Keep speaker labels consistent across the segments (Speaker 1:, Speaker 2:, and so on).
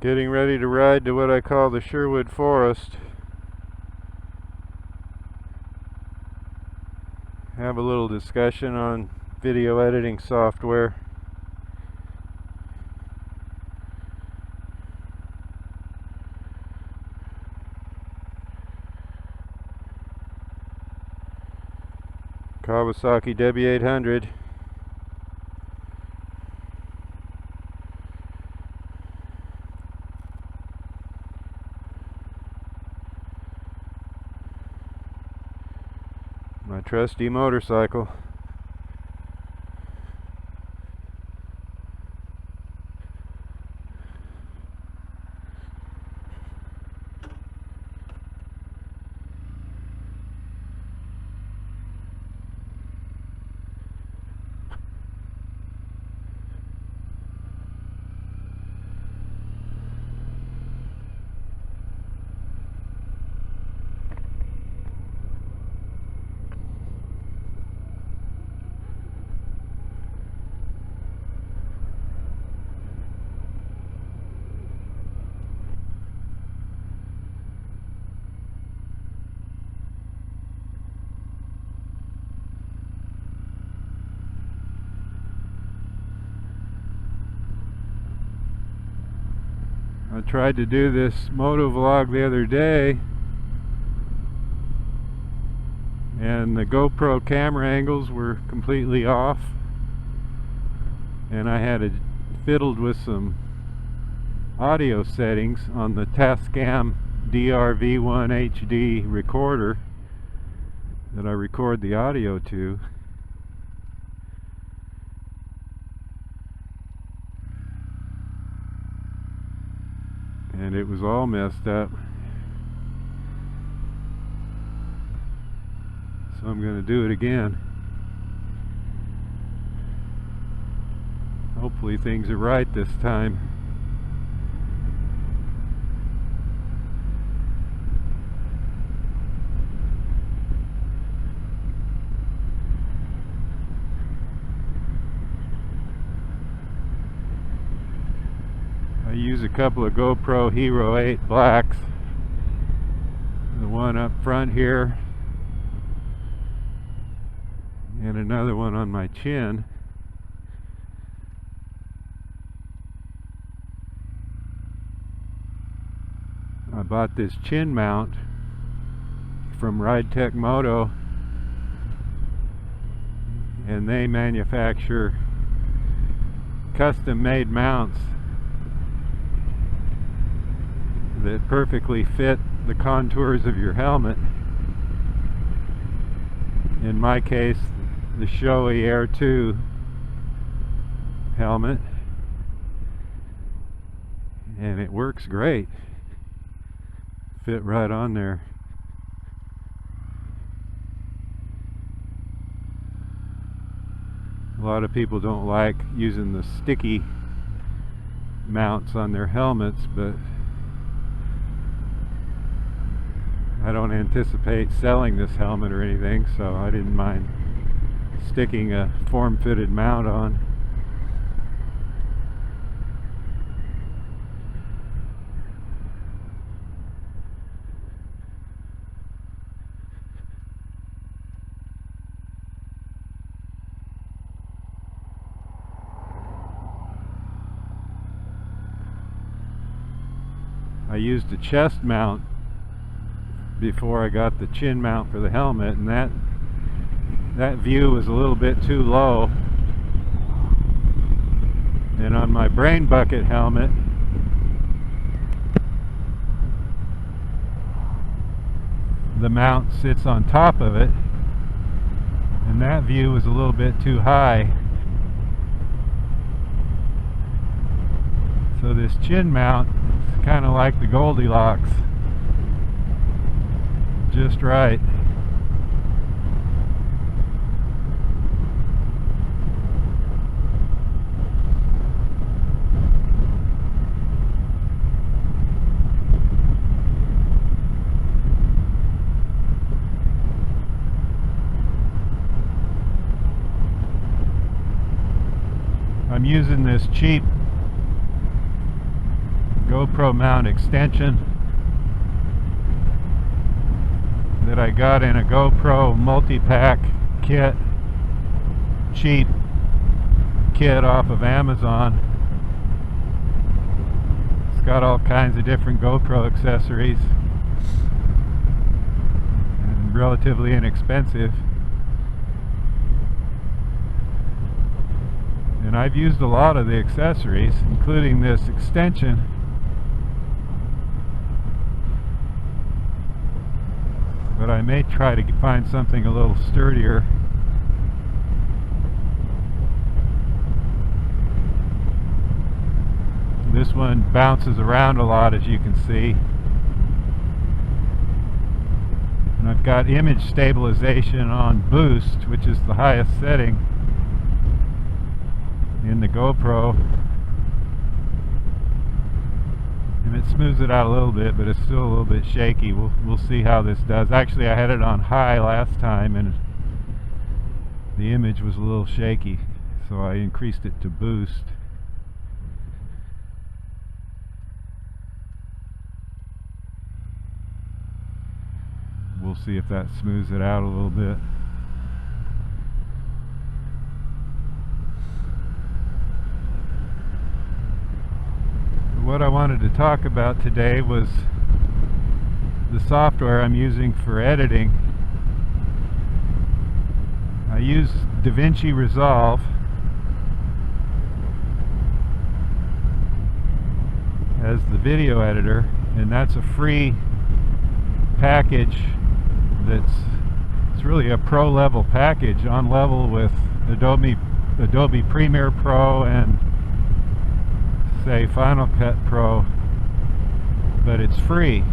Speaker 1: Getting ready to ride to what I call the Sherwood Forest. Have a little discussion on video editing software. Kawasaki W800. My trusty motorcycle. I tried to do this motovlog the other day, and the GoPro camera angles were completely off, and I had it fiddled with some audio settings on the Tascam DRV1 HD recorder that I record the audio to. And it was all messed up. So I'm going to do it again. Hopefully things are right this time. I use a couple of GoPro Hero 8 blacks. The one up front here, and another one on my chin. I bought this chin mount from Ride Moto, and they manufacture custom made mounts that perfectly fit the contours of your helmet. In my case, the Shoei Air 2 helmet, and it works great. Fit right on there. A lot of people don't like using the sticky mounts on their helmets, but I don't anticipate selling this helmet or anything, so I didn't mind sticking a form-fitted mount on. I used a chest mount before I got the chin mount for the helmet, and that view was a little bit too low. And on my brain bucket helmet, the mount sits on top of it, and that view was a little bit too high. So this chin mount is kind of like the Goldilocks. Just right. I'm using this cheap GoPro mount extension that I got in a GoPro multi-pack kit, cheap kit off of Amazon. It's got all kinds of different GoPro accessories and relatively inexpensive. And I've used a lot of the accessories, including this extension. But I may try to find something a little sturdier. This one bounces around a lot, as you can see. And I've got image stabilization on boost, which is the highest setting in the GoPro. And it smooths it out a little bit, but it's still a little bit shaky. We'll see how this does. Actually, I had it on high last time and the image was a little shaky, so I increased it to boost. We'll see if that smooths it out a little bit. What I wanted to talk about today was the software I'm using for editing. I use DaVinci Resolve as the video editor, and that's a free package. It's really a pro level package, on level with Adobe Premiere Pro and say Final Cut Pro, but it's free.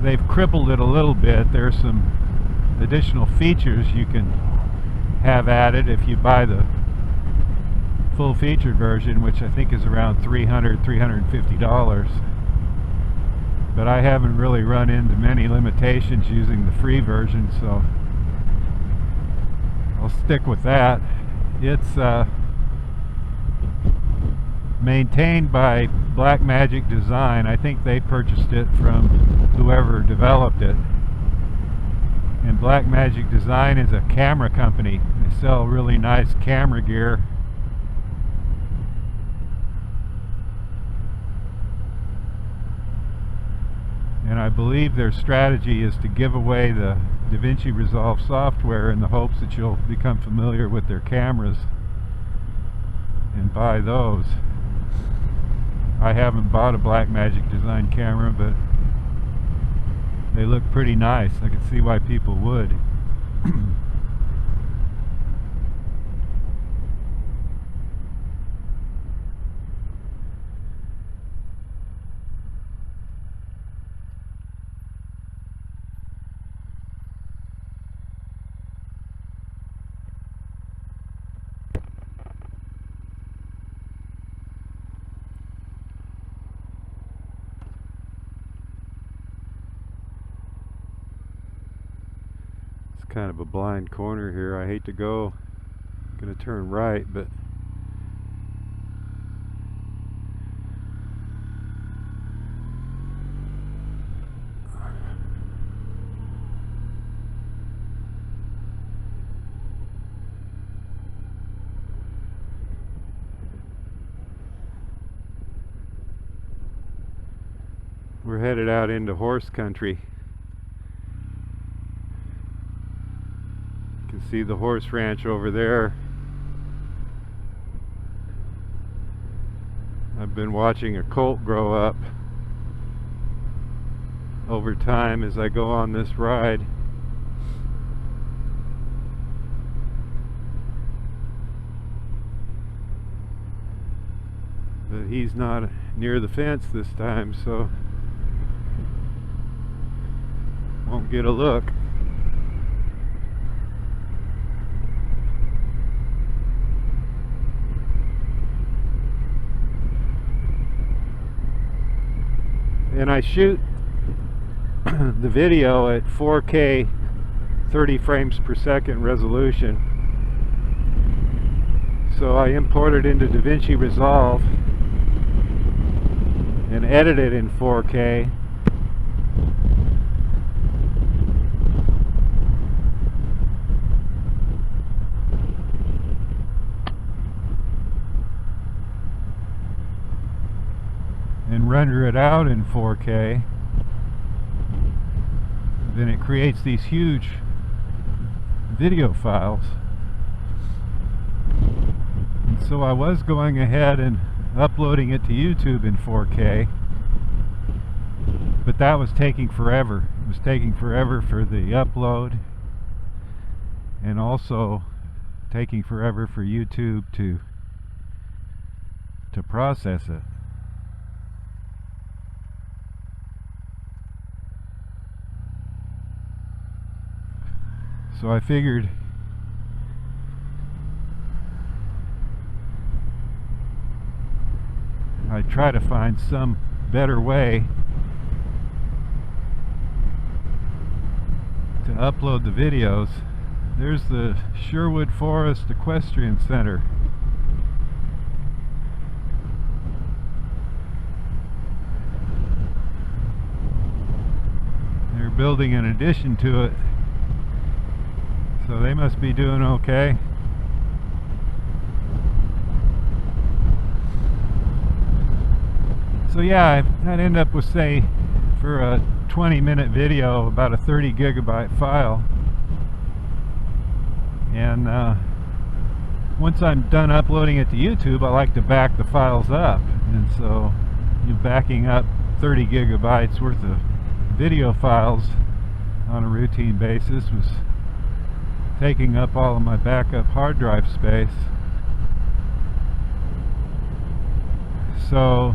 Speaker 1: They've crippled it a little bit. There's some additional features you can have added if you buy the full featured version, which I think is around $350. But I haven't really run into many limitations using the free version, so I'll stick with that. It's maintained by Blackmagic Design. I think they purchased it from whoever developed it. And Blackmagic Design is a camera company. They sell really nice camera gear. And I believe their strategy is to give away the DaVinci Resolve software in the hopes that you'll become familiar with their cameras and buy those. I haven't bought a Blackmagic Design camera, but they look pretty nice. I can see why people would. Kind of a blind corner here. I hate to go. I'm gonna turn right, but we're headed out into horse country. See the horse ranch over there. I've been watching a colt grow up over time as I go on this ride. But he's not near the fence this time, so won't get a look. And I shoot the video at 4K 30 frames per second resolution. So I imported into DaVinci Resolve and edit it in 4K. And render it out in 4K. Then it creates these huge video files. And so I was going ahead and uploading it to YouTube in 4K, but that was taking forever. It was taking forever for the upload, and also taking forever for YouTube to process it. So I figured I'd try to find some better way to upload the videos. There's the Sherwood Forest Equestrian Center. They're building an addition to it, so they must be doing okay. So yeah, I'd end up with, say, for a 20-minute video, about a 30 gigabyte file. And once I'm done uploading it to YouTube, I like to back the files up. And so backing up 30 gigabytes worth of video files on a routine basis was taking up all of my backup hard drive space. So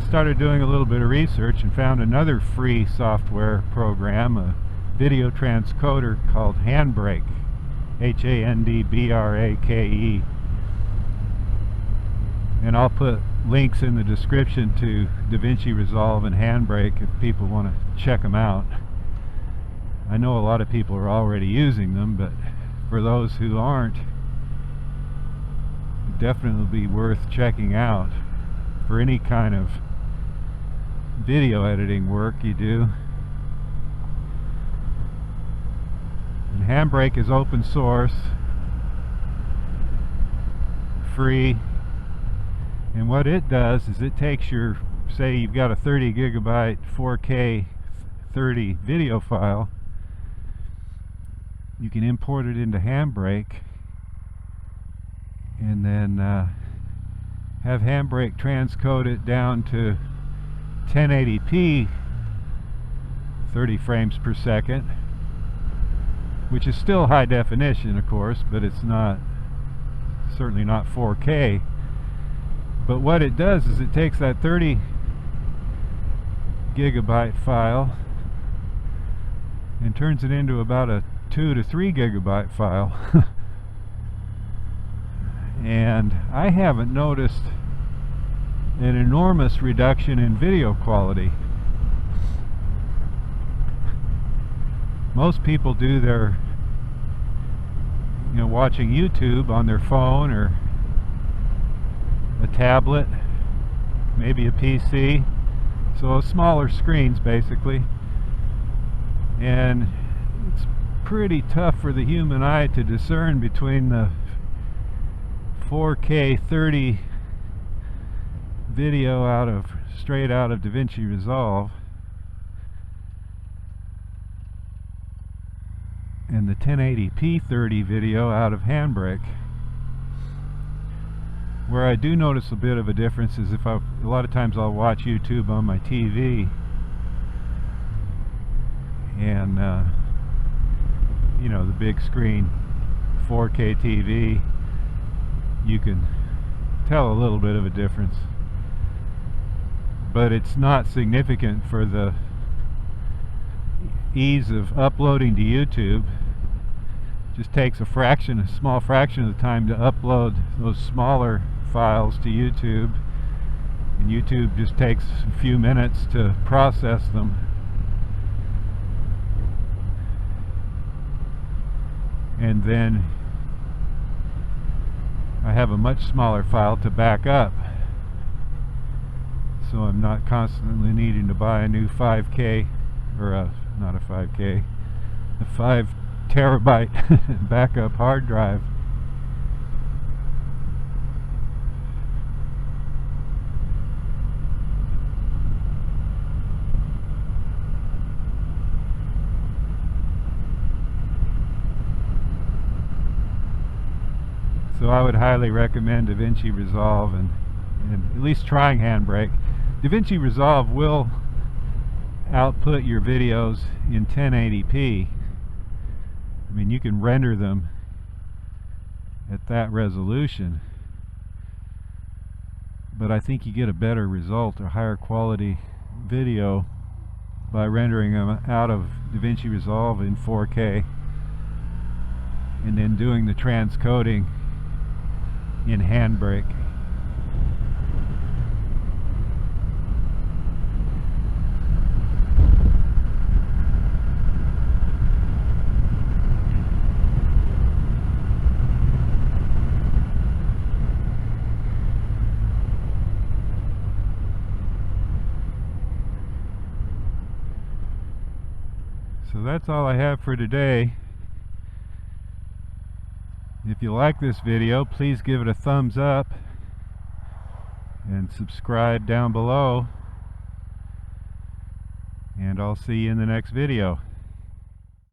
Speaker 1: started doing a little bit of research and found another free software program, a video transcoder called Handbrake, Handbrake. And I'll put links in the description to DaVinci Resolve and Handbrake if people want to check them out. I know a lot of people are already using them, but for those who aren't, it'd definitely be worth checking out for any kind of video editing work you do. And Handbrake is open source, free, and what it does is it takes your, say you've got a 30 gigabyte 4K 30 video file, you can import it into Handbrake and then have Handbrake transcode it down to 1080p 30 frames per second, which is still high definition, of course, but it's not, certainly not 4K. But what it does is it takes that 30 gigabyte file and turns it into about a 2 to 3 gigabyte file. And I haven't noticed an enormous reduction in video quality. Most people do their, watching YouTube on their phone or a tablet, maybe a PC, so smaller screens basically, and it's pretty tough for the human eye to discern between the 4K 30 video straight out of DaVinci Resolve and the 1080p 30 video out of Handbrake. Where I do notice a bit of a difference is a lot of times I'll watch YouTube on my TV, and the big screen 4K TV, you can tell a little bit of a difference, but it's not significant for the ease of uploading to YouTube. It just takes a small fraction of the time to upload those smaller files to YouTube, and YouTube just takes a few minutes to process them. And then I have a much smaller file to back up. so I'm not constantly needing to buy a new 5K, or not a 5K, a 5 terabyte backup hard drive. So I would highly recommend DaVinci Resolve and at least trying Handbrake. DaVinci Resolve will output your videos in 1080p. I mean, you can render them at that resolution, but I think you get a better result, a higher quality video, by rendering them out of DaVinci Resolve in 4K and then doing the transcoding in Handbrake. So that's all I have for today. If you like this video, please give it a thumbs up and subscribe down below, and I'll see you in the next video.